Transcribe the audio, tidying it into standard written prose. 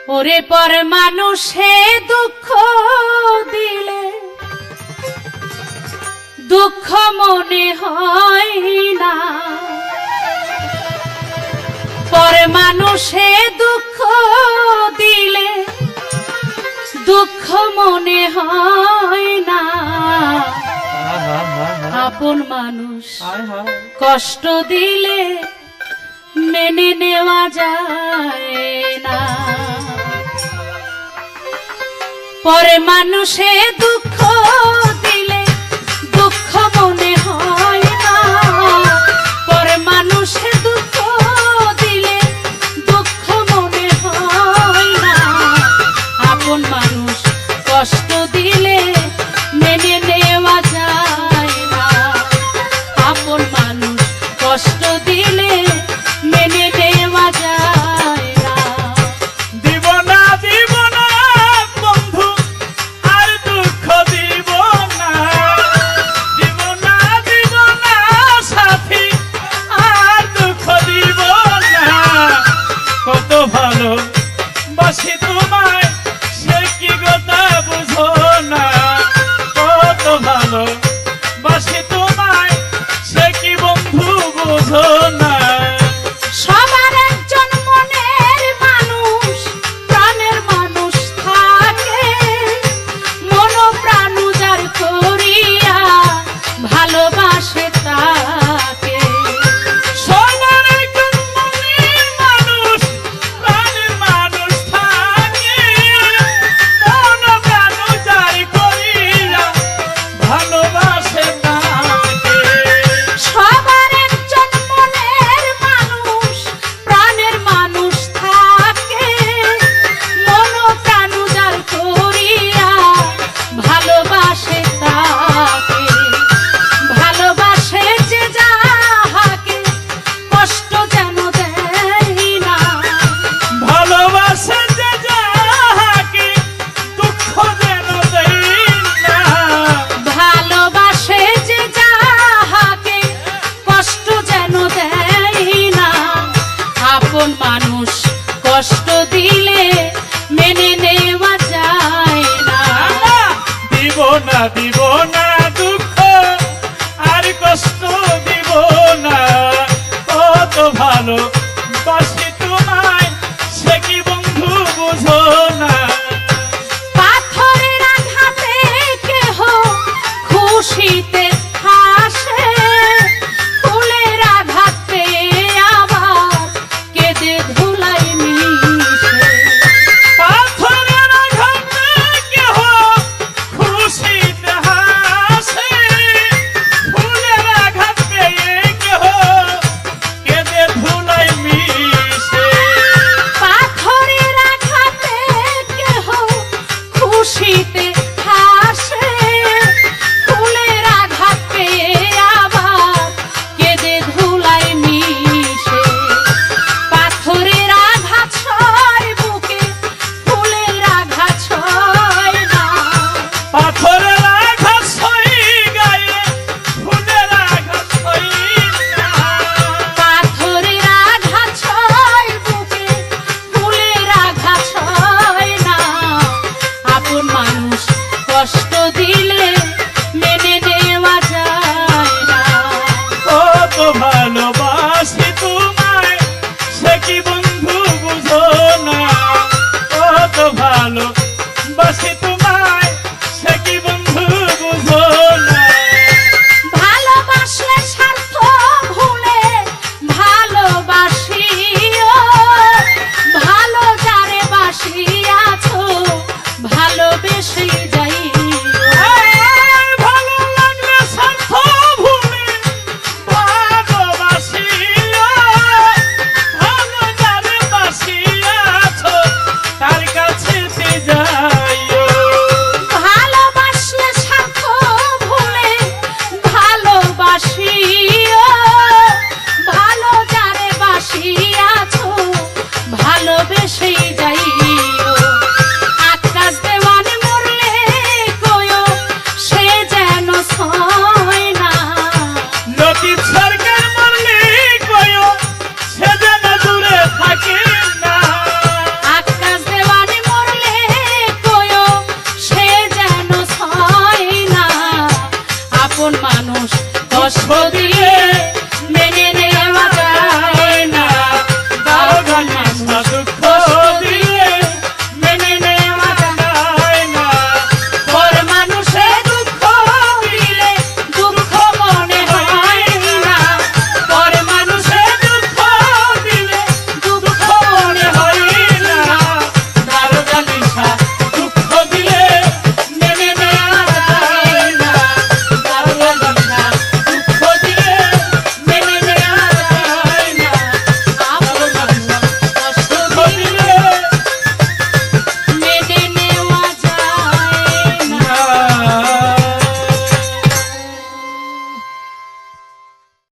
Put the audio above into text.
ওরে পর মানুষে দুঃখ দিলে দুঃখ মনে হয় না, পর মানুষে দুঃখ দিলে দুঃখ মনে হয় না। আপন মানুষ কষ্ট দিলে মেনে নেওয়া যায় না। পরে মানুষে দুঃখ দিলে দুঃখ মনে হয় না, পরে মানুষে দুঃখ দিলে দুঃখ মনে হয় না। আপন মানুষ কষ্ট দিলে মেনে নেওয়া যায় না, আপন মানুষ কষ্ট দিলে মেনে নেওয়া যায় না। দিব না দিব না বন্ধু আর দুঃখ দিব না, দিব না দিব না সাথী আর দুঃখ দিব না। কত ভালো বাসি তোমায় সে কি কথা বুঝো না, কত ভালো বাসি তোমায় সে কি বন্ধু বুঝো না। সবার একজন মনের মানুষ প্রাণের মানুষ থাকে, মন প্রাণ উজাড় করিয়া ভালোবাসে তাকে। সবার একজন মনের মানুষ প্রাণের মানুষ থাকে, মন প্রাণ উজাড় করিয়া ভালোবাসে তাকে। সবার একজন মনের মানুষ প্রাণের মানুষ থাকে, মন প্রাণ উজাড় করিয়া ভালোবাসে তাকে। ভালোবাসে যে যাহাকে কষ্ট যেন দেয় না, ভালোবাসে যে যাহাকে দুঃখ যেন দেয় না, ভালোবাসে যে যাহাকে কষ্ট যেন দেয় না। আপন মানুষ কষ্ট দিলে মেনে নেওয়া যায় না। দিব না দিব না দুঃখ আর কষ্ট দিব না। কত ভালো বাসি তোমায় সে কি বন্ধু বুঝো না। পাথরের আঘাতে কেহ খুশিতে হাসে, ফুলের আঘাত পেয়ে আবার কেঁদে ধুলায় মিশে। পাথরের আঘাতে কেহ খুশিতে হাসে, ফুলের আঘাত পেয়ে কেহ কেঁদে ধুলায় মিশে। পাথরের আঘাতে কেহ খুশিতে হাসে, ফুলের আঘাত পেয়ে আবার কেঁদে ধুলায় মিশে। পাথরের আঘাত সয় বুকে, ফুলের আঘাত সয় না। পাথরের আঘাত সই গায়ে, ফুলের আঘাত সই না। পাথরের আঘাত সয় বুকে, ফুলের আঘাত সয় না। আপন মানুষ কষ্ট দিলে মেনে নেওয়া যায় না। কত ভালোবাসি তোমায় সে কি বন্ধু বুঝো না, কত ভালোবাসি তোমায় সে কি বন্ধু বুঝো না। ভালোবাসলে স্বার্থ ভুলে ভালোবাসিও, ভালো যারে বাসিয়াছো ভালোবেসে যাইও। ভালো লাগলে স্বার্থ ভুলে ভালোবাসিও, ভালো যারে বাসিয়াছো তার কাছে যাইও। ভালোবাসলে স্বার্থ ভুলে ভালোবাসিও, ভালো যারে বাসিয়াছো ভালোবেসে যাইও।